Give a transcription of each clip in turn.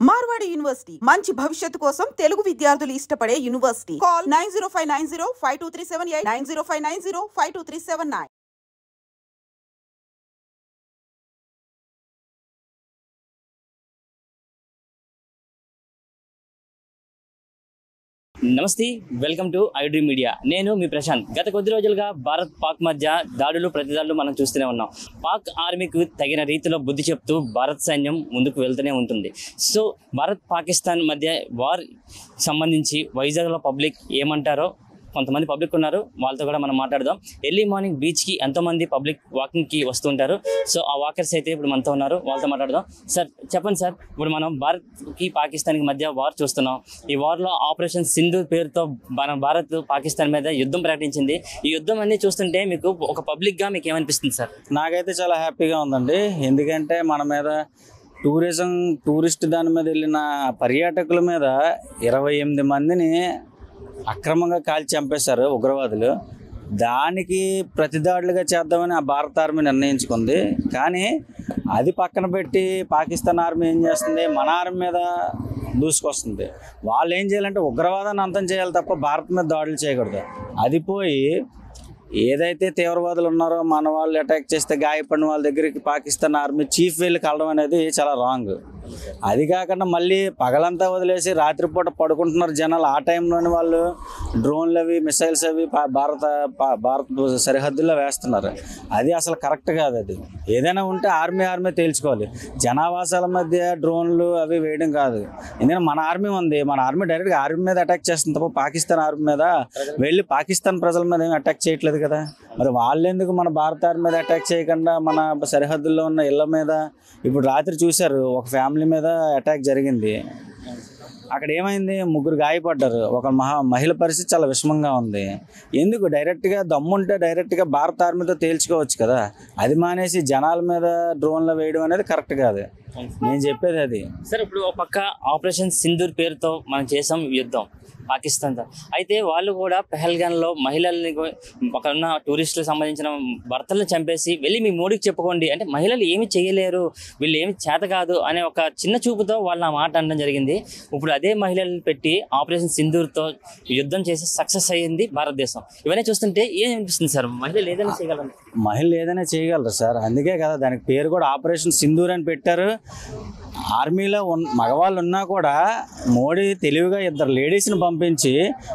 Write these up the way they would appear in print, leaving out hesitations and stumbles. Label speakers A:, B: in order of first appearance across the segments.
A: Marwadi university మంచి భవిష్యత్తు కోసం తెలుగు విద్యార్థులు ఇష్టపడే యూనివర్సిటీ. కాల్ 9059052378 9059052379.
B: నమస్తే, వెల్కమ్ టు ఐడ్రీమ్ మీడియా. నేను మీ ప్రశాంత్. గత కొద్ది రోజులుగా భారత్ పాక్ మధ్య దాడులు ప్రతిదాడులు మనం చూస్తూనే ఉన్నాం. పాక్ ఆర్మీకి తగిన రీతిలో బుద్ధి చెప్తూ భారత్ సైన్యం ముందుకు వెళ్తూనే ఉంటుంది. సో భారత్ పాకిస్తాన్ మధ్య వార్ సంబంధించి వైజాగ్లో పబ్లిక్ ఏమంటారో, కొంతమంది పబ్లిక్ ఉన్నారు, వాళ్ళతో కూడా మనం మాట్లాడదాం. ఎర్లీ మార్నింగ్ బీచ్కి ఎంతోమంది పబ్లిక్ వాకింగ్కి వస్తుంటారు. సో ఆ వాకర్స్ అయితే ఇప్పుడు మనతో ఉన్నారు, వాళ్ళతో మాట్లాడదాం. సార్ చెప్పండి సార్, ఇప్పుడు మనం భారత్కి పాకిస్తాన్కి మధ్య వార్ చూస్తున్నాం. ఈ వార్లో ఆపరేషన్ సింధూర్ పేరుతో మన భారత్ పాకిస్తాన్ మీద యుద్ధం ప్రకటించింది. ఈ యుద్ధం అన్ని చూస్తుంటే మీకు ఒక పబ్లిక్గా మీకు ఏమనిపిస్తుంది సార్?
C: నాకైతే చాలా హ్యాపీగా ఉందండి. ఎందుకంటే మన మీద టూరిస్ట్ దాని మీద వెళ్ళిన పర్యాటకుల మీద 28 మందిని అక్రమంగా కాల్చి చంపేశారు ఉగ్రవాదులు. దానికి ప్రతిదాడులుగా చేద్దామని ఆ భారత ఆర్మీ నిర్ణయించుకుంది. కానీ అది పక్కన పెట్టి పాకిస్తాన్ ఆర్మీ ఏం చేస్తుంది, మన ఆర్మీ మీద దూసుకొస్తుంది. వాళ్ళు ఏం చేయాలంటే ఉగ్రవాదాన్ని అంతం చేయాలి తప్ప భారత్ మీద దాడులు చేయకూడదు. అది పోయి ఏదైతే తీవ్రవాదులు ఉన్నారో మన వాళ్ళు అటాక్ చేస్తే గాయపడిన వాళ్ళ దగ్గరికి పాకిస్తాన్ ఆర్మీ చీఫ్ వెళ్ళి కలవడం అనేది చాలా రాంగ్. అది కాకుండా మళ్ళీ పగలంతా వదిలేసి రాత్రిపూట పడుకుంటున్నారు జనాలు. ఆ టైంలోని వాళ్ళు డ్రోన్లు అవి మిసైల్స్ అవి భారత సరిహద్దుల్లో వేస్తున్నారు. అది అసలు కరెక్ట్ కాదు. అది ఏదైనా ఉంటే ఆర్మీ తేల్చుకోవాలి. జనావాసాల మధ్య డ్రోన్లు అవి వేయడం కాదు. ఎందుకంటే మన ఆర్మీ ఉంది, మన ఆర్మీ డైరెక్ట్గా ఆర్మీ మీద అటాక్ చేస్తుంది తప్ప పాకిస్తాన్ ఆర్మీ మీద వెళ్ళి పాకిస్తాన్ ప్రజల మీద ఏమి అటాక్ చేయట్లేదు కదా. మరి వాళ్ళు ఎందుకు మన భారత ఆర్మీ మీద అటాక్ చేయకుండా మన సరిహద్దుల్లో ఉన్న ఇళ్ల మీద? ఇప్పుడు రాత్రి చూశారు, ఒక ఫ్యామిలీ మీద అటాక్ జరిగింది. అక్కడ ఏమైంది, 3 గాయపడ్డారు. ఒక మహిళ పరిస్థితి చాలా విషమంగా ఉంది. ఎందుకు డైరెక్ట్గా దమ్ముంటే డైరెక్ట్గా భారత ఆర్మీతో తేల్చుకోవచ్చు కదా. అది మానేసి జనాల మీద డ్రోన్లు వేయడం అనేది కరెక్ట్ కాదు. నేను చెప్పేది అది.
B: సార్ ఇప్పుడు ఒక పక్క ఆపరేషన్ సింధూర్ పేరుతో మనం చేసాం యుద్ధం పాకిస్తాన్తో. అయితే వాళ్ళు కూడా పెహల్గాన్లో మహిళల్ని, అక్కడ ఉన్న టూరిస్టులకు సంబంధించిన భర్తలను చంపేసి వెళ్ళి మీ మోడీకి చెప్పుకోండి అంటే మహిళలు ఏమి చేయలేరు, వీళ్ళు ఏమి చేత కాదు అనే ఒక చిన్న చూపుతో వాళ్ళు ఆ మాట అనడం జరిగింది. ఇప్పుడు అదే మహిళలను పెట్టి ఆపరేషన్ సింధూర్తో యుద్ధం చేసి సక్సెస్ అయ్యింది భారతదేశం. ఇవన్నీ చూస్తుంటే ఏం అనిపిస్తుంది సార్? మహిళలు ఏదైనా చేయగలరు?
C: మహిళలు ఏదైనా చేయగలరు సార్. అందుకే కదా దానికి పేరు కూడా ఆపరేషన్ సింధూర్ అని పెట్టారు. ఆర్మీలో మగవాళ్ళు ఉన్నా కూడా మోడీ తెలివిగా 2 లేడీస్ని పంపించి,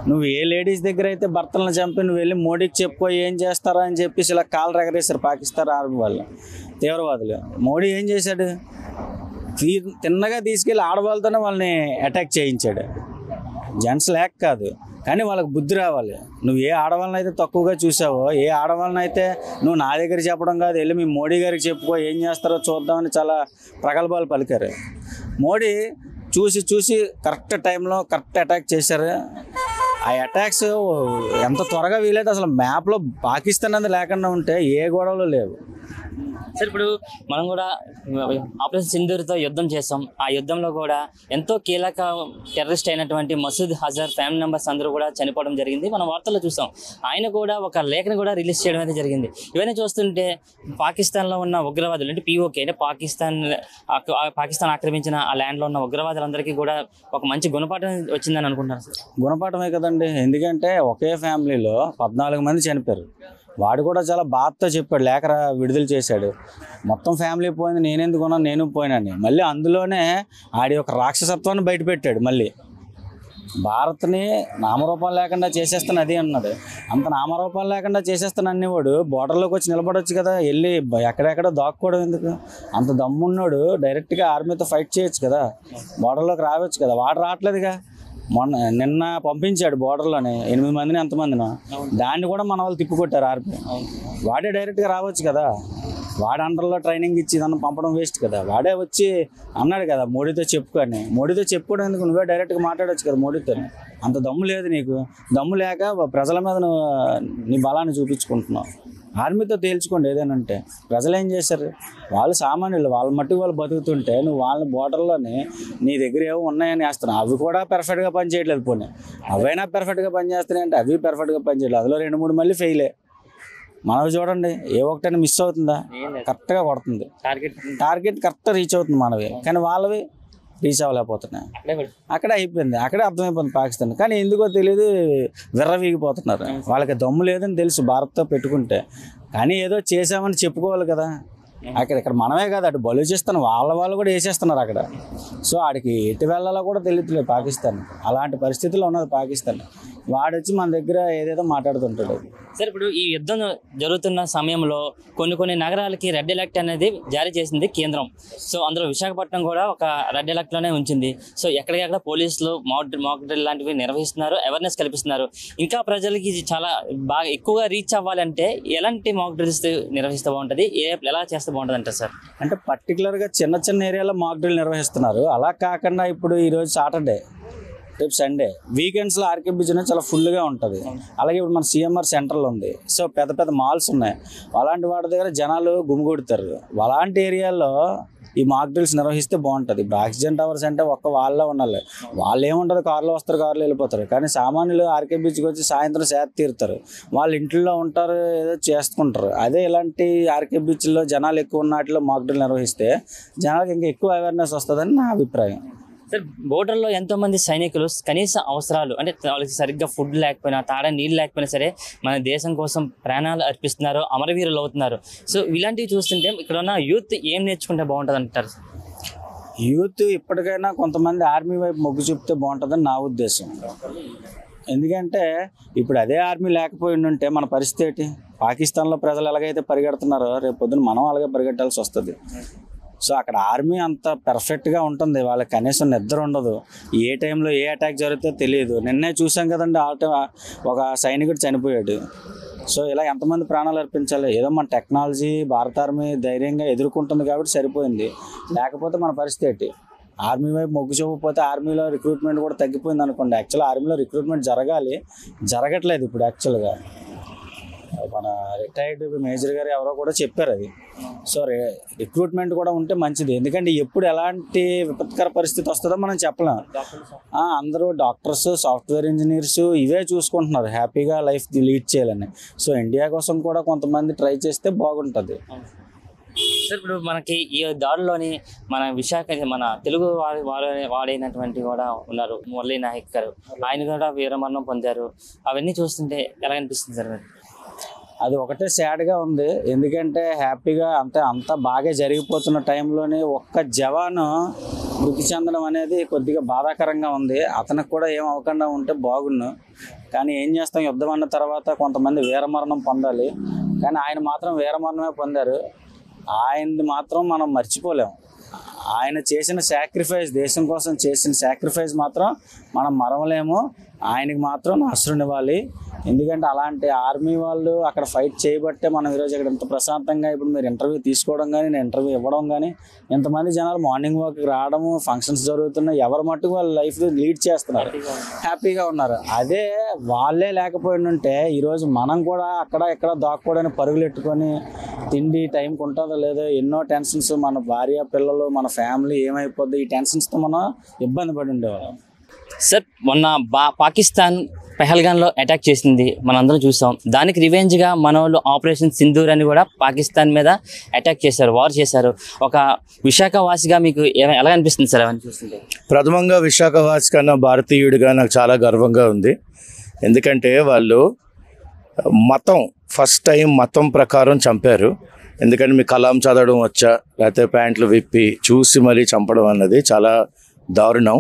C: నువ్వు ఏ లేడీస్ దగ్గర అయితే భర్తలను చంపి నువ్వు వెళ్ళి మోడీకి చెప్పుకో ఏం చేస్తారా అని చెప్పేసి ఇలా కాలు రగరేశారు పాకిస్తాన్ ఆర్మీ వాళ్ళు, తీవ్రవాదులు. మోడీ ఏం చేశాడు, తిన్నగా తీసుకెళ్ళి ఆడవాళ్ళతోనే వాళ్ళని అటాక్ చేయించాడు. జెంట్స్ లేక కాదు, కానీ వాళ్ళకి బుద్ధి రావాలి. నువ్వు ఏ ఆడవాళ్ళని అయితే తక్కువగా చూసావో, ఏ ఆడవాళ్ళని అయితే నువ్వు నా దగ్గర చెప్పడం కాదు, వెళ్ళి మీ మోడీ గారికి చెప్పుకో ఏం చేస్తారో చూద్దామని చాలా ప్రగల్భాలు పలికారు. మోడీ చూసి కరెక్ట్ టైంలో కరెక్ట్ అటాక్ చేశారు. ఆ అటాక్స్ ఎంత త్వరగా వీలైతే అసలు మ్యాప్లో పాకిస్తాన్ అనేది లేకుండా ఉంటే ఏ గొడవలు లేవు.
B: సార్ ఇప్పుడు మనం కూడా ఆపరేషన్ సింధూర్తో యుద్ధం చేస్తాం. ఆ యుద్ధంలో కూడా ఎంతో కీలక టెర్రరిస్ట్ అయినటువంటి మసూద్ అజర్ ఫ్యామిలీ మెంబర్స్ అందరూ కూడా చనిపోవడం జరిగింది. మనం వార్తల్లో చూసాం. ఆయన కూడా ఒక లేఖను కూడా రిలీజ్ చేయడం అయితే జరిగింది. ఇవన్నీ చూస్తుంటే పాకిస్తాన్లో ఉన్న ఉగ్రవాదులు అంటే POK అంటే పాకిస్తాన్ ఆక్రమించిన ఆ ల్యాండ్లో ఉన్న ఉగ్రవాదులందరికీ కూడా ఒక మంచి గుణపాఠం వచ్చిందని అనుకుంటున్నారు సార్?
C: గుణపాఠమే కదండి. ఎందుకంటే ఒకే ఫ్యామిలీలో 14 మంది చనిపోయారు. వాడు కూడా చాలా బాధతో చెప్పాడు, లేఖ విడుదల చేశాడు. మొత్తం ఫ్యామిలీ పోయింది, నేనెందుకున్నా నేను పోయినాను. మళ్ళీ అందులోనే ఆడి యొక్క రాక్షసత్వాన్ని బయటపెట్టాడు. మళ్ళీ భారత్ని నామరూపాలు లేకుండా చేసేస్తాను అది అన్నాడు. అంత నామరూపాలు లేకుండా చేసేస్తాను అనేవాడు బోర్డర్లోకి వచ్చి నిలబడవచ్చు కదా, వెళ్ళి ఎక్కడెక్కడ దాక్కోవడం ఎందుకు? అంత దమ్మున్నాడు డైరెక్ట్గా ఆర్మీతో ఫైట్ చేయొచ్చు కదా, బోర్డర్లోకి రావచ్చు కదా. వాడు రావట్లేదుగా. నిన్న పంపించాడు బోర్డర్లోనే 8 మందిని ఎంతమందినో, దాన్ని కూడా మన వాళ్ళు తిప్పికొట్టారు ఆర్మీ. వాడే డైరెక్ట్గా రావచ్చు కదా. వాడి అండర్లో ట్రైనింగ్ ఇచ్చి నన్ను పంపడం వేస్ట్ కదా. వాడే వచ్చి అన్నాడు కదా మోడీతో చెప్పుకొని. మోడీతో చెప్పుకోవడం ఎందుకు, నువ్వే డైరెక్ట్గా మాట్లాడవచ్చు కదా మోడీతో. అంత దమ్ము లేదు నీకు. దమ్ము లేక ప్రజల మీద నువ్వు నీ బలాన్ని చూపించుకుంటున్నావు. ఆర్మీతో తేల్చుకోండి ఏదైనా ఉంటే. ప్రజలు ఏం చేశారు, వాళ్ళు సామాన్యులు, వాళ్ళ మట్టుకు వాళ్ళు బతుకుతుంటే నువ్వు వాళ్ళని బోర్డర్లోని నీ దగ్గర ఏవో ఉన్నాయని వేస్తున్నావు. అవి కూడా పర్ఫెక్ట్గా పనిచేయట్లేదు. పోనీ అవైనా పర్ఫెక్ట్గా పనిచేస్తున్నాయి అంటే అవి పర్ఫెక్ట్గా పనిచేయట్లేదు. అందులో 2-3 మళ్ళీ ఫెయిలే. మనవి చూడండి, ఏ ఒక్కటైనా మిస్ అవుతుందా? కరెక్ట్గా కొడుతుంది. టార్గెట్ కరెక్ట్గా రీచ్ అవుతుంది మనవి. కానీ వాళ్ళవి రీచ్ అవ్వలేకపోతున్నాయి. అక్కడే అయిపోయింది, అక్కడే అర్థమైపోయింది పాకిస్తాన్. కానీ ఎందుకో తెలియదు విర్రవీగిపోతున్నారు. వాళ్ళకి దమ్ము లేదని తెలుసు భారత్తో పెట్టుకుంటే, కానీ ఏదో చేసామని చెప్పుకోవాలి కదా. ఇక్కడ మనమే కదా, అటు బలూచిస్తాన్ వాళ్ళు కూడా వేసేస్తున్నారు అక్కడ. సో ఆడికి ఎటు వెళ్ళాలో కూడా తెలియట్లేదు పాకిస్తాన్. అలాంటి పరిస్థితుల్లో ఉన్నది పాకిస్తాన్. వాడు వచ్చి మన దగ్గర ఏదేదో మాట్లాడుతుంటాడు.
B: సార్, ఇప్పుడు ఈ యుద్ధం జరుగుతున్న సమయంలో కొన్ని నగరాలకి రెడ్ అలర్ట్ అనేది జారీ చేసింది కేంద్రం. సో అందులో విశాఖపట్నం కూడా ఒక రెడ్ అలర్ట్లోనే ఉంచింది. సో ఎక్కడికక్కడ పోలీసులు మాక్ డ్రిల్ లాంటివి నిర్వహిస్తున్నారు, అవేర్నెస్ కల్పిస్తున్నారు. ఇంకా ప్రజలకి ఇది చాలా బాగా ఎక్కువగా రీచ్ అవ్వాలంటే ఎలాంటి మాక్ డ్రిల్స్ నిర్వహిస్తే బాగుంటుంది, ఎలా చేస్తే బాగుంటుంది అంటారు సార్?
C: అంటే పర్టికులర్గా చిన్న ఏరియాలో మాక్ డ్రిల్ నిర్వహిస్తున్నారు. అలా కాకుండా ఇప్పుడు ఈరోజు సాటర్డే, రేపు సండే, వీకెండ్స్లో ఆర్కే బీచ్ అనేది చాలా ఫుల్గా ఉంటుంది. అలాగే ఇప్పుడు మన సిఎంఆర్ సెంటర్లో ఉంది. సో పెద్ద మాల్స్ ఉన్నాయి. అలాంటి వాటి దగ్గర జనాలు గుమిగూడుతారు. అలాంటి ఏరియాల్లో ఈ మాక్ డ్రిల్స్ నిర్వహిస్తే బాగుంటుంది. ఇప్పుడు ఆక్సిజన్ టవర్స్ అంటే ఒక్క వాళ్ళలో ఉండాలి. వాళ్ళు ఏముంటుంది, కార్లో వస్తారు, కార్లో వెళ్ళిపోతారు. కానీ సామాన్యులు ఆర్కే బీచ్కి వచ్చి సాయంత్రం సేద తీరుతారు. వాళ్ళు ఇంట్లో ఉంటారు, ఏదో చేసుకుంటారు. అదే ఇలాంటి ఆర్కే బీచ్లో జనాలు ఎక్కువ ఉన్న వాటిలో మాక్ డ్రిల్ నిర్వహిస్తే జనాలకు ఇంకా ఎక్కువ అవేర్నెస్ వస్తుందని నా అభిప్రాయం.
B: సార్, బోర్డర్లో ఎంతోమంది సైనికులు కనీస అవసరాలు అంటే వాళ్ళకి సరిగ్గా ఫుడ్ లేకపోయినా, తాడే నీళ్ళు లేకపోయినా సరే మన దేశం కోసం ప్రాణాలు అర్పిస్తున్నారు, అమరవీరులు అవుతున్నారు. సో ఇలాంటివి చూస్తుంటే ఇక్కడ ఉన్న యూత్ ఏం నేర్చుకుంటే బాగుంటుంది అంటారు?
C: యూత్ ఇప్పటికైనా కొంతమంది ఆర్మీ వైపు మొగ్గు చూపితే బాగుంటుందని నా ఉద్దేశం. ఎందుకంటే ఇప్పుడు అదే ఆర్మీ లేకపోయి ఉంటే మన పరిస్థితి ఏంటి? పాకిస్తాన్లో ప్రజలు ఎలాగైతే పరిగెడుతున్నారో రేపు పొద్దున మనం అలాగే పరిగెట్టాల్సి వస్తుంది. సో అక్కడ ఆర్మీ అంత పర్ఫెక్ట్గా ఉంటుంది, వాళ్ళకి కనీసం నిద్ర ఉండదు. ఏ టైంలో ఏ అటాక్ జరుగుతుందో తెలియదు. నిన్నే చూసాం కదండి, ఒక సైనికుడు చనిపోయాడు. సో ఇలా ఎంతమంది ప్రాణాలు అర్పించాలి? ఏదో మన టెక్నాలజీ భారత ఆర్మీ ధైర్యంగా ఎదుర్కొంటుంది కాబట్టి సరిపోయింది. లేకపోతే మన పరిస్థితి ఏంటి? ఆర్మీ వైపు మొగ్గు చూపకపోతే ఆర్మీలో రిక్రూట్మెంట్ కూడా తగ్గిపోయింది అనుకోండి. యాక్చువల్గా ఆర్మీలో రిక్రూట్మెంట్ జరగట్లేదు ఇప్పుడు. యాక్చువల్గా మన రిటైర్డ్ మేజర్ గారు ఎవరో కూడా చెప్పారు అది. సో రిక్రూట్మెంట్ కూడా ఉంటే మంచిది. ఎందుకంటే ఎప్పుడు ఎలాంటి విపత్కర పరిస్థితి వస్తుందో మనం చెప్పలేం. అందరూ డాక్టర్స్, సాఫ్ట్వేర్ ఇంజనీర్స్ ఇవే చూసుకుంటున్నారు హ్యాపీగా లైఫ్ లీడ్ చేయాలని. సో ఇండియా కోసం కూడా కొంతమంది ట్రై చేస్తే బాగుంటుంది.
B: సార్, ఇప్పుడు మనకి ఈ దాడిలోని మన తెలుగు వాడైనటువంటి కూడా ఉన్నారు, మురళీ నాయక్ గారు. ఆయన కూడా వీరమరణం పొందారు. అవన్నీ చూస్తుంటే ఎలా అనిపిస్తుంది సార్?
C: అది ఒకటే సాడ్గా ఉంది. ఎందుకంటే హ్యాపీగా అంత బాగా జరిగిపోతున్న టైంలోనే ఒక్క జవాను మృతి చెందడం అనేది కొద్దిగా బాధాకరంగా ఉంది. అతనికి కూడా ఏం అవ్వకుండా ఉంటే బాగుండు. కానీ ఏం చేస్తాం, యుద్ధం అన్న తర్వాత కొంతమంది వీరమరణం పొందాలి. కానీ ఆయన మాత్రం వీరమరణమే పొందారు. ఆయనది మాత్రం మనం మర్చిపోలేము. ఆయన చేసిన సాక్రిఫైస్, దేశం కోసం చేసిన సాక్రిఫైస్ మాత్రం మనం మరవలేము. ఆయనకి మాత్రం అశ్రునివ్వాలి. ఎందుకంటే అలాంటి ఆర్మీ వాళ్ళు అక్కడ ఫైట్ చేయబట్టే మనం ఈరోజు ఇక్కడ ఇంత ప్రశాంతంగా ఇప్పుడు మీరు ఇంటర్వ్యూ తీసుకోవడం కానీ, నేను ఇంటర్వ్యూ ఇవ్వడం కానీ, ఇంతమంది జనాలు మార్నింగ్ వాక్కి రావడము, ఫంక్షన్స్ జరుగుతున్నాయి, ఎవరి మట్టుకు వాళ్ళ లైఫ్ లీడ్ చేస్తున్నారు, హ్యాపీగా ఉన్నారు. అదే వాళ్ళే లేకపోయి ఉంటే ఈరోజు మనం కూడా అక్కడ ఇక్కడ దాక్కోవడానికి పరుగులు ఎట్టుకొని తిండి టైంకి ఉంటుందో లేదో ఎన్నో టెన్షన్స్, మన భార్య పిల్లలు మన ఫ్యామిలీ ఏమైపోద్ది, ఈ టెన్షన్స్తో మనం ఇబ్బంది పడి ఉండేవాళ్ళం.
B: సార్, మొన్న పాకిస్తాన్ పెహల్గాన్లో అటాక్ చేసింది మనందరం చూసాం. దానికి రివెంజ్గా మన వాళ్ళు ఆపరేషన్ సింధూర్ అని కూడా పాకిస్తాన్ మీద అటాక్ చేశారు, వార్ చేశారు. ఒక విశాఖవాసిగా మీకు ఎలా అనిపిస్తుంది సార్ అవన్నీ చూస్తుంటే?
D: ప్రథమంగా విశాఖవాసి కన్నా భారతీయుడిగా నాకు చాలా గర్వంగా ఉంది. ఎందుకంటే వాళ్ళు ఫస్ట్ టైం మతం ప్రకారం చంపారు. ఎందుకంటే మీ కలాం చదవడం వచ్చా, లేకపోతే ప్యాంట్లు విప్పి చూసి మరీ చంపడం అన్నది చాలా దారుణం.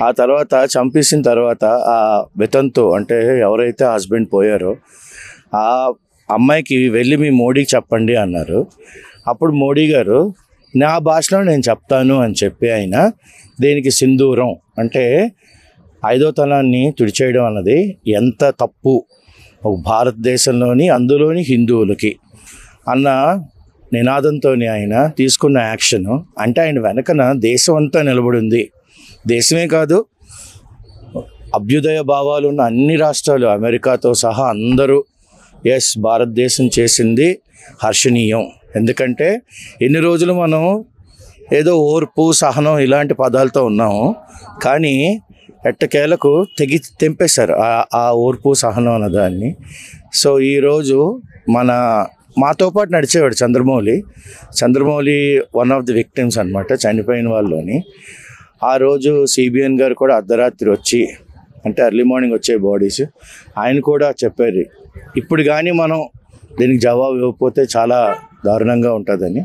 D: ఆ తర్వాత చంపేసిన తర్వాత ఆ వితంతు అంటే ఎవరైతే హస్బెండ్ పోయారో ఆ అమ్మాయికి వెళ్ళి మీ మోడీకి చెప్పండి అన్నారు. అప్పుడు మోడీ గారు నా భాషలో నేను చెప్తాను అని చెప్పి ఆయన దీనికి సింధూరం అంటే ఐదో తలాన్ని తుడిచేయడం అన్నది ఎంత తప్పు భారతదేశంలోని అందులోని హిందువులకి అన్న నినాదంతో ఆయన తీసుకున్న యాక్షన్ అంటే ఆయన వెనకన దేశం అంతా నిలబడింది. దేశమే కాదు, అభ్యుదయ భావాలు ఉన్న అన్ని రాష్ట్రాలు అమెరికాతో సహా అందరూ భారతదేశం చేసింది హర్షణీయం. ఎందుకంటే ఎన్ని రోజులు మనం ఏదో ఓర్పు సహనం ఇలాంటి పదాలతో ఉన్నాము, కానీ ఎట్టకేలకు తెంపేశారు ఆ ఓర్పు సహనం అన్న దాన్ని. సో ఈరోజు మాతో పాటు నడిచేవాడు Chandramouli one of the victims అనమాట, చనిపోయిన వాళ్ళలోని. ఆ రోజు సిబిఎన్ గారు కూడా అర్ధరాత్రి వచ్చి, అంటే ఎర్లీ మార్నింగ్ వచ్చే బాడీస్, ఆయన కూడా చెప్పారు ఇప్పుడు కానీ మనం దీనికి జవాబు ఇవ్వకపోతే చాలా దారుణంగా ఉంటుందని.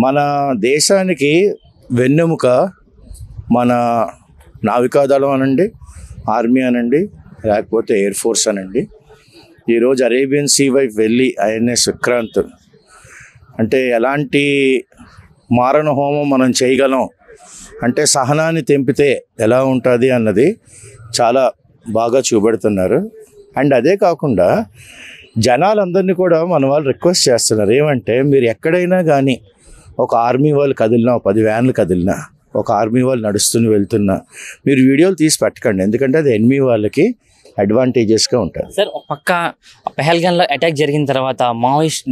D: మన దేశానికి వెన్నెముక మన నావికాదళం అనండి, ఆర్మీ అనండి, లేకపోతే ఎయిర్ ఫోర్స్ అనండి. ఈరోజు అరేబియన్ సీ వైపు వెళ్ళి ఐఎన్ఎస్ విక్రాంత్ అంటే ఎలాంటి మారణ హోమం మనం చేయగలం, అంటే సహనాన్ని తెంపితే ఎలా ఉంటుంది అన్నది చాలా బాగా చూపెడుతున్నారు. అండ్ అదే కాకుండా జనాలందరినీ కూడా మన వాళ్ళు రిక్వెస్ట్ చేస్తున్నారు ఏమంటే, మీరు ఎక్కడైనా కానీ ఒక ఆర్మీ వాళ్ళు కదిలినా, 10 వ్యాన్లు కదిలినా, ఒక ఆర్మీ వాళ్ళు నడుస్తూనే వెళ్తున్నా మీరు వీడియోలు తీసి పెట్టకండి, ఎందుకంటే అది ఎనిమీ వాళ్ళకి అడ్వాంటేజెస్గా ఉంటుంది.
B: సార్, ఒక పక్క పెహల్గాన్లో అటాక్ జరిగిన తర్వాత మావోయిస్ట్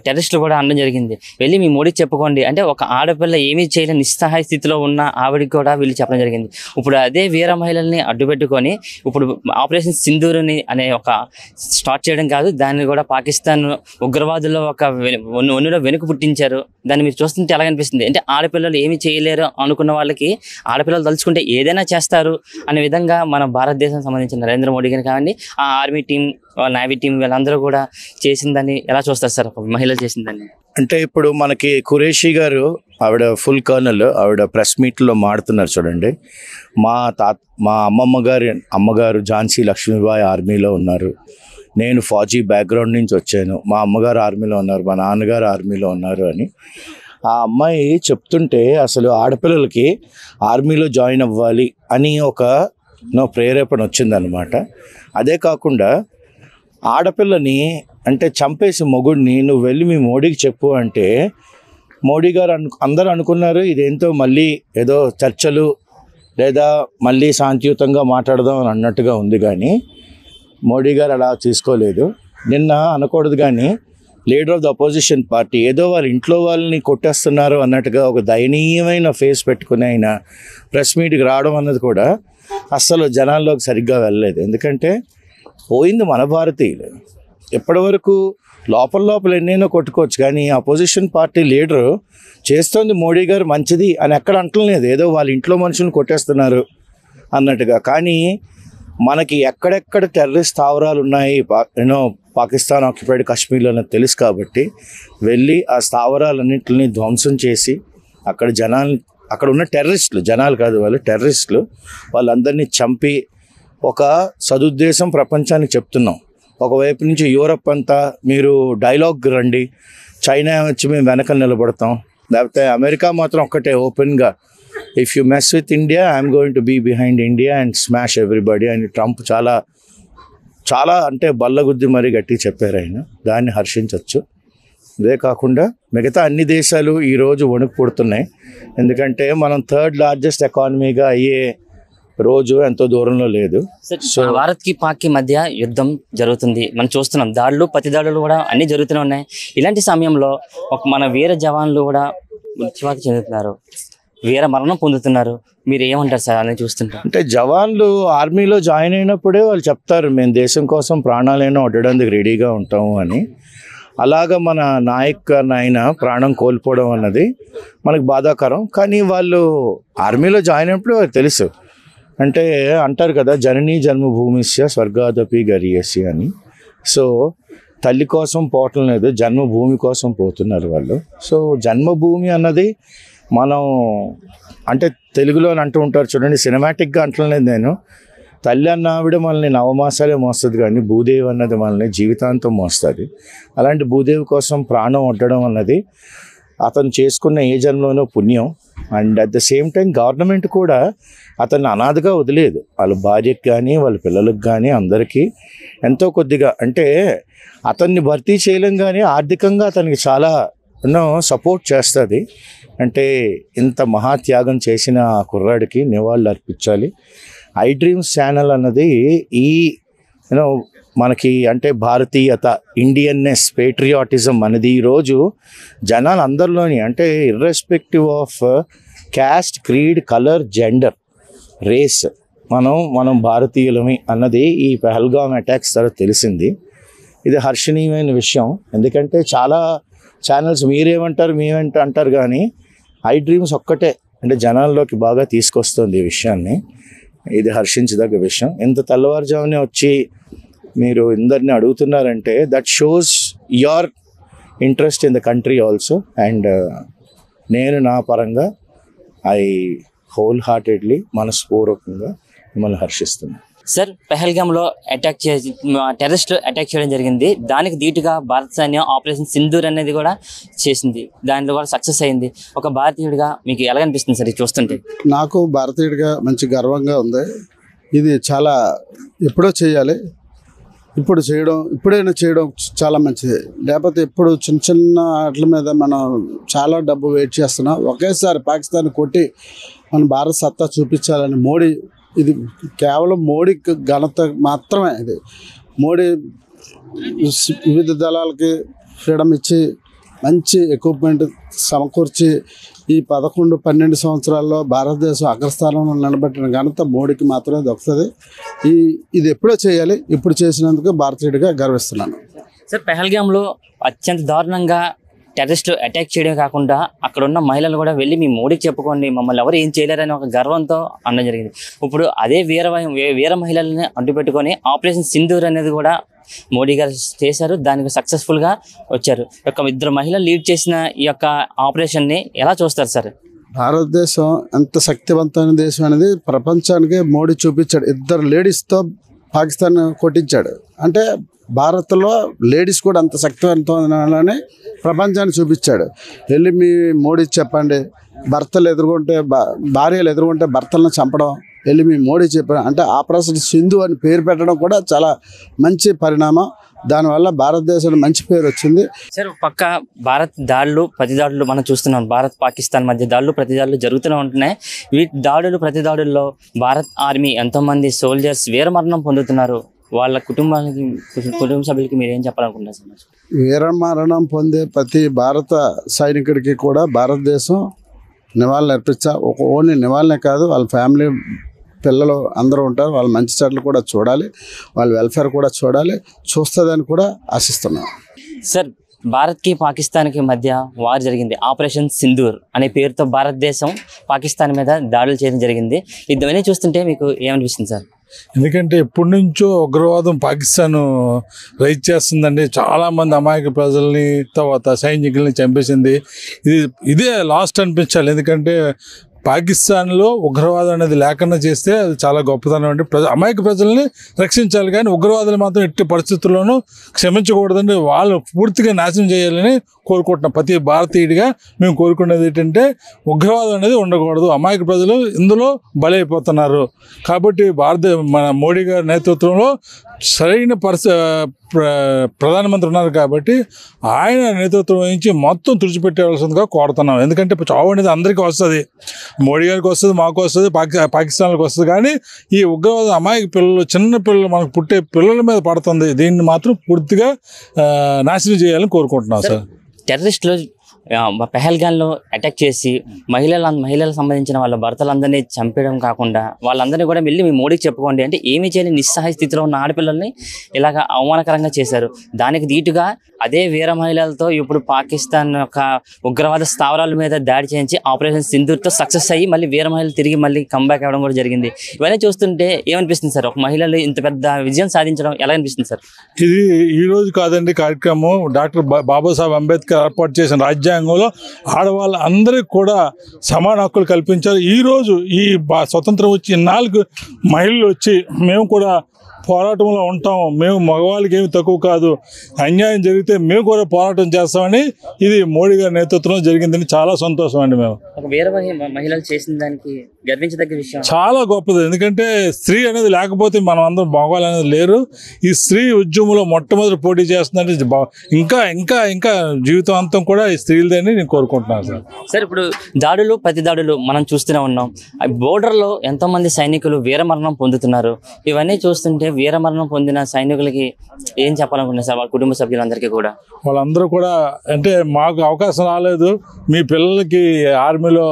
B: టెర్రరిస్టులు కూడా అనడం జరిగింది, వెళ్ళి మీ మోడీకి చెప్పుకోండి అంటే. ఒక ఆడపిల్ల ఏమీ చేయలేని నిస్సహాయ స్థితిలో ఉన్న ఆవిడికి కూడా వీళ్ళు చెప్పడం జరిగింది. ఇప్పుడు అదే వీర మహిళల్ని అడ్డుపెట్టుకొని ఇప్పుడు ఆపరేషన్ సింధూరుని అనే ఒక స్టార్ట్ చేయడం కాదు, దాన్ని కూడా పాకిస్తాన్ ఉగ్రవాదుల్లో ఒక ఒన్నులో వెనుక పుట్టించారు. దాన్ని మీరు చూస్తుంటే ఎలాగనిపిస్తుంది అంటే, ఆడపిల్లలు ఏమీ చేయలేరు అనుకున్న వాళ్ళకి ఆడపిల్లలు తలుచుకుంటే ఏదైనా చేస్తారు అనే విధంగా మన భారతదేశం సంబంధించిన నరేంద్ర మోడీ గారు కావండి, ఆ ఆర్మీ టీం, నేవీ టీం వీళ్ళందరూ కూడా చేసిందని ఎలా చూస్తారు సార్? ఒక మహిళలు చేసిందని
D: అంటే ఇప్పుడు మనకి ఖురేషీ గారు, ఆవిడ ఫుల్ కర్నల్, ఆవిడ ప్రెస్ మీట్లో మాడుతున్నారు చూడండి. మా అమ్మగారు ఝాన్సీ లక్ష్మీబాయి ఆర్మీలో ఉన్నారు, నేను ఫౌజీ బ్యాక్గ్రౌండ్ నుంచి వచ్చాను, మా అమ్మగారు ఆర్మీలో ఉన్నారు, మా నాన్నగారు ఆర్మీలో ఉన్నారు అని ఆ అమ్మాయి చెప్తుంటే అసలు ఆడపిల్లలకి ఆర్మీలో జాయిన్ అవ్వాలి అని ఒక ప్రేరేపణ వచ్చిందనమాట. అదే కాకుండా ఆడపిల్లని అంటే చంపేసి మొగుడిని నువ్వు వెళ్ళి మీ మోడీకి చెప్పు అంటే, మోడీ గారు అందరూ అనుకున్నారు ఇదేంతో మళ్ళీ ఏదో చర్చలు లేదా మళ్ళీ శాంతియుతంగా మాట్లాడదాం అని అన్నట్టుగా ఉంది. కానీ మోడీ గారు అలా తీసుకోలేదు. నిన్న అనకూడదు కానీ leader of the opposition party ఏదో వాళ్ళ ఇంట్లో వాళ్ళని కొట్టేస్తున్నారు అన్నట్టుగా ఒక దయనీయమైన ఫేస్ పెట్టుకుని ఆయన ప్రెస్ మీట్కి రావడం అన్నది కూడా అస్సలు జనాల్లోకి సరిగ్గా వెళ్ళలేదు. ఎందుకంటే పోయింది మన భారతీయులు. ఎప్పటివరకు లోపల ఎన్నైనా కొట్టుకోవచ్చు, కానీ అపోజిషన్ పార్టీ లీడరు చేస్తోంది మోడీ గారు మంచిది అని ఎక్కడ అంటలేదు, ఏదో వాళ్ళ ఇంట్లో మనుషులను కొట్టేస్తున్నారు అన్నట్టుగా. కానీ మనకి ఎక్కడెక్కడ టెర్రరిస్ట్ స్థావరాలు ఉన్నాయి, పాకిస్తాన్ ఆక్యుపైడ్ కాశ్మీర్లో అనేది తెలుసు కాబట్టి వెళ్ళి ఆ స్థావరాలన్నింటినీ ధ్వంసం చేసి అక్కడ ఉన్న టెర్రరిస్టులు, జనాలు కాదు వాళ్ళు టెర్రరిస్టులు, వాళ్ళందరినీ చంపి ఒక సదుద్దేశం ప్రపంచానికి చెప్తున్నాం. ఒకవైపు నుంచి యూరప్ అంతా మీరు డైలాగ్ రండి, చైనా వచ్చి మేము వెనక నిలబడతాం, లేకపోతే అమెరికా మాత్రం ఒక్కటే ఓపెన్గా if you mess with India I'm going to be behind India and smash everybody అని ట్రంప్ చాలా అంటే బల్లగుద్ది మరీ గట్టిగా చెప్పారు ఆయన. దాన్ని హర్షించవచ్చు. ఇదే కాకుండా మిగతా అన్ని దేశాలు ఈరోజు వణుకు పుడుతున్నాయి. ఎందుకంటే మనం 3rd లార్జెస్ట్ ఎకానమీగా అయ్యే రోజు ఎంతో దూరంలో లేదు.
B: సో భారత్కి పాక్కి మధ్య యుద్ధం జరుగుతుంది, మనం చూస్తున్నాం. దాడులు, ప్రతి దాడులు కూడా అన్నీ జరుగుతూనే ఉన్నాయి. ఇలాంటి సమయంలో మన వీర జవాన్లు కూడా మృత్యువాత చెందుతున్నారు, వీర మరణం పొందుతున్నారు. మీరు ఏమంటారు సార్ అని చూస్తుంటారు?
D: అంటే జవాన్లు ఆర్మీలో జాయిన్ అయినప్పుడే వాళ్ళు చెప్తారు మేము దేశం కోసం ప్రాణాలైనా వడ్డడానికి రెడీగా ఉంటాము అని. అలాగా మన నాయన ప్రాణం కోల్పోవడం అన్నది మనకు బాధాకరం. కానీ వాళ్ళు ఆర్మీలో జాయిన్ అయినప్పుడు వాళ్ళకి తెలుసు. అంటే అంటారు కదా, జననీ జన్మభూమిస్య స్వర్గాదపి గరీయసి అని. సో తల్లి కోసం పోవటం లేదు, జన్మభూమి కోసం పోతున్నారు వాళ్ళు. సో జన్మభూమి అన్నది మనం అంటే తెలుగులో అంటూ ఉంటారు చూడండి, సినిమాటిక్గా అంటలేదు నేను. తల్లి అన్న ఆవిడ మనల్ని 9 మాసాలే మోస్తుంది, కానీ భూదేవి అన్నది మనల్ని జీవితాంతం మోస్తుంది. అలాంటి భూదేవి కోసం ప్రాణం వడ్డడం అన్నది అతను చేసుకున్న ఏ జన్మలోనో పుణ్యం. And at the same time government కూడా అతన్ని అనాథగా వదిలేదు. వాళ్ళ భార్యకి కానీ వాళ్ళ పిల్లలకు కానీ అందరికీ ఎంతో కొద్దిగా, అంటే అతన్ని భర్తీ చేయలేం కానీ ఆర్థికంగా అతనికి చాలా సపోర్ట్ చేస్తుంది. అంటే ఇంత మహాత్యాగం చేసిన ఆ కుర్రాడికి నివాళులు అర్పించాలి. ఐ డ్రీమ్స్ ఛానల్ అన్నది ఈ మనకి అంటే భారతీయత, ఇండియన్నెస్, పేట్రియాటిజం అనేది ఈరోజు జనాలు అందరిలోని అంటే irrespective of caste, creed, colour, gender, race మనం భారతీయులమి అన్నది ఈ పెహల్గాం అటాక్స్ తర్వాత తెలిసింది. ఇది హర్షణీయమైన విషయం. ఎందుకంటే చాలా ఛానల్స్ మీరేమంటారు మేమంటారు కానీ ఐ డ్రీమ్స్ ఒక్కటే అంటే జనాల్లోకి బాగా తీసుకొస్తుంది ఈ విషయాన్ని. ఇది హర్షించదగ్గ విషయం. ఇంత తెల్లవారుజామునే వచ్చి మీరు అందరిని అడుగుతున్నారంటే that shows your interest in the country also. And నేను నా పరంగా ఐ హోల్ హార్టెడ్లీ మనస్పూర్వకంగా మిమ్మల్ని హర్షిస్తున్నాను.
B: సార్, పెహల్గామ్లో టెర్రరిస్టులు అటాక్ చేయడం జరిగింది. దానికి ధీటుగా భారత సైన్యం ఆపరేషన్ సింధూర్ అనేది కూడా చేసింది. దాంట్లో కూడా సక్సెస్ అయింది. ఒక భారతీయుడిగా మీకు ఎలాగనిపిస్తుంది సార్ ఇది చూస్తుంటే?
E: నాకు భారతీయుడిగా మంచి గర్వంగా ఉంది. ఇది చాలా ఎప్పుడో చేయాలి, ఇప్పుడైనా చేయడం చాలా మంచిది. లేకపోతే ఇప్పుడు చిన్న చిన్న వాటి మీద మనం చాలా డబ్బు వెయిట్ చేస్తున్నాం. ఒకేసారి పాకిస్తాన్ కొట్టి మన భారత సత్తా చూపించాలని మోడీ, ఇది కేవలం మోడీ ఘనత మాత్రమే. ఇది మోడీ వివిధ దళాలకి ఫ్రీడమ్ ఇచ్చి మంచి ఎక్విప్మెంట్ సమకూర్చి ఈ 11-12 సంవత్సరాల్లో భారతదేశం అగ్రస్థానంలో నిలబెట్టిన ఘనత మోడీకి మాత్రమే దొరుకుతుంది. ఇది ఎప్పుడో చేయాలి, ఇప్పుడు చేసినందుకు భారతీయుడిగా గర్విస్తున్నాను.
B: సార్, పెహల్గామ్లో అత్యంత దారుణంగా టెర్రరిస్టులు అటాక్ చేయడమే కాకుండా అక్కడ ఉన్న మహిళలు కూడా వెళ్ళి మీ మోడీకి చెప్పుకోండి, మమ్మల్ని ఎవరు ఏం చేయలేరని ఒక గర్వంతో అనడం జరిగింది. ఇప్పుడు అదే వీర మహిళల్ని అడ్డుపెట్టుకొని ఆపరేషన్ సింధూర్ అనేది కూడా మోడీ గారు చేశారు. దానికి సక్సెస్ఫుల్గా వచ్చారు. ఇద్దరు మహిళలు లీడ్ చేసిన ఈ యొక్క ఆపరేషన్ని ఎలా చూస్తారు సార్?
E: భారతదేశం ఎంత శక్తివంతమైన దేశం అనేది ప్రపంచానికి మోడీ చూపించాడు. 2 లేడీస్తో పాకిస్తాన్ కొట్టించాడు. అంటే భారత్లో లేడీస్ కూడా అంత శక్తివంతమైనని ప్రపంచాన్ని చూపించాడు. వెళ్ళి మీ మోడీ చెప్పండి, భార్యలు ఎదుర్కొంటే భర్తలను చంపడం వెళ్ళి మీ మోడీ చెప్పాడు. అంటే ఆపరేషన్ సింధు అని పేరు పెట్టడం కూడా చాలా మంచి పరిణామం. దానివల్ల భారతదేశానికి మంచి పేరు వచ్చింది.
B: సార్, పక్క భారత్ దాడులు ప్రతిదాడులు మనం చూస్తున్నాం. భారత్ పాకిస్తాన్ మధ్య దాడులు ప్రతిదాడులు జరుగుతూనే ఉంటున్నాయి. వీటి ప్రతి దాడుల్లో భారత్ ఆర్మీ ఎంతోమంది సోల్జర్స్ వీరమరణం పొందుతున్నారు. వాళ్ళ కుటుంబ సభ్యులకి మీరు ఏం చెప్పాలనుకుంటున్నారు సార్?
E: వీరమరణం పొందే ప్రతి భారత సైనికుడికి కూడా భారతదేశం నివాళులు అర్పించా. ఓన్లీ నివాళులే కాదు, వాళ్ళ ఫ్యామిలీ పిల్లలు అందరూ ఉంటారు. వాళ్ళ మంచి చెడ్డలు కూడా చూడాలి, వాళ్ళ వెల్ఫేర్ కూడా చూస్తుందని కూడా ఆశిస్తున్నాం.
B: సార్, భారత్కి పాకిస్తాన్కి మధ్య వార్ జరిగింది. ఆపరేషన్ సింధూర్ అనే పేరుతో భారతదేశం పాకిస్తాన్ మీద దాడులు చేయడం జరిగింది. ఇవన్నీ చూస్తుంటే మీకు ఏమనిపిస్తుంది సార్?
F: ఎందుకంటే ఎప్పటి నుంచో ఉగ్రవాదం పాకిస్తాన్ రైజ్ చేస్తుందండి. చాలామంది అమాయక ప్రజల్ని తర్వాత సైనికుల్ని చంపేసింది. ఇదే లాస్ట్ అనిపించాలి. ఎందుకంటే పాకిస్తాన్లో ఉగ్రవాదం అనేది లేకుండా చేస్తే అది చాలా గొప్పతనం అండి. అమాయక ప్రజల్ని రక్షించాలి, కానీ ఉగ్రవాదులు మాత్రం ఎట్టి పరిస్థితుల్లోనూ క్షమించకూడదండి. వాళ్ళు పూర్తిగా నాశనం చేయాలని కోరుకుంటున్నాం. ప్రతి భారతీయుడిగా మేము కోరుకునేది ఏంటంటే ఉగ్రవాదం అనేది ఉండకూడదు. అమాయక ప్రజలు ఇందులో బలైపోతున్నారు. కాబట్టి మన మోడీ గారి నేతృత్వంలో సరైన ప్రధానమంత్రి ఉన్నారు కాబట్టి ఆయన నేతృత్వం వహించి మొత్తం తుడిచిపెట్టేవలసిందిగా కోరుతున్నాం. ఎందుకంటే చావు అనేది అందరికీ వస్తుంది, మోడీ గారికి వస్తుంది, మాకు వస్తుంది, పాకిస్తాన్కి వస్తుంది. కానీ ఈ ఉగ్రవాద అమాయక పిల్లలు, చిన్న పిల్లలు, మనకు పుట్టే పిల్లల మీద పడుతుంది. దీన్ని మాత్రం పూర్తిగా నాశనం చేయాలని కోరుకుంటున్నాం సార్.
B: టెర్రరిస్టులు పెహల్గాన్లో అటాక్ చేసి మహిళలకు సంబంధించిన వాళ్ళ భర్తలందరినీ చంపడం కాకుండా వాళ్ళందరినీ కూడా వెళ్ళి మీ మోడీకి చెప్పుకోండి అంటే ఏమీ చేయని నిస్సహాయ స్థితిలో ఉన్న ఆడపిల్లల్ని ఇలాగ అవమానకరంగా చేశారు. దానికి ధీటుగా అదే వీర మహిళలతో ఇప్పుడు పాకిస్తాన్ యొక్క ఉగ్రవాద స్థావరాల మీద దాడి చేయించి ఆపరేషన్ సింధూర్తో సక్సెస్ అయ్యి మళ్ళీ వీర మహిళలు తిరిగి మళ్ళీ కంబ్యాక్ అవ్వడం కూడా జరిగింది. ఇవన్నీ చూస్తుంటే ఏమనిపిస్తుంది సార్? ఒక మహిళలు ఇంత పెద్ద విజయం సాధించడం ఎలా అనిపిస్తుంది సార్?
F: ఇది ఈ రోజు కాదండి కార్యక్రమం. డాక్టర్ బాబాసాహెబ్ అంబేద్కర్ ఏర్పాటు చేసిన రాజ్యాంగంలో ఆడవాళ్ళందరికీ కూడా సమాన హక్కులు కల్పించారు. ఈరోజు ఈ స్వతంత్రం వచ్చి 4 మహిళలు వచ్చి మేము కూడా పోరాటంలో ఉంటాం, మేము మగవాళ్ళకి ఏమి తక్కువ కాదు, అన్యాయం జరిగితే మేము కూడా పోరాటం చేస్తామని ఇది మోడీ గారి నేతృత్వంలో జరిగిందని చాలా సంతోషం అండి. మేము
B: వేరే మహిళలు చేసిన దానికి గర్వించదగ్గ విషయం,
F: చాలా గొప్పది. ఎందుకంటే స్త్రీ అనేది లేకపోతే మనం అందరం మగవాళ్ళు అనేది లేరు. ఈ స్త్రీ ఉద్యమంలో మొట్టమొదటి పోటీ చేస్తుందంటే ఇంకా ఇంకా ఇంకా జీవితం అంతం కూడా ఈ స్త్రీలదని నేను కోరుకుంటున్నాను సార్.
B: సార్, ఇప్పుడు దాడులు ప్రతి దాడులు మనం చూస్తూనే ఉన్నాం. బోర్డర్లో ఎంతోమంది సైనికులు వీరమరణం పొందుతున్నారు. ఇవన్నీ చూస్తుంటే వీరమరణం పొందిన సైనికులకి ఏం చెప్పాలనుకున్నారు సార్? వాళ్ళ కుటుంబ సభ్యులందరికీ కూడా
F: వాళ్ళందరూ కూడా అంటే మాకు అవకాశం రాలేదు, మీ పిల్లలకి ఆర్మీలో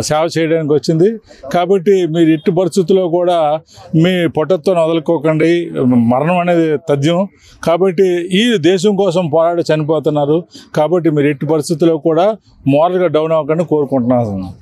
F: సేవ చేయడానికి వచ్చింది కాబట్టి మీరు ఎట్టి పరిస్థితుల్లో కూడా మీ పొట్టతో వదులుకోకండి. మరణం అనేది తథ్యం కాబట్టి ఈ దేశం కోసం పోరాడి చనిపోతున్నారు కాబట్టి మీరు ఎట్టి పరిస్థితుల్లో కూడా మోరల్గా డౌన్ అవ్వకండి కోరుకుంటున్నాను.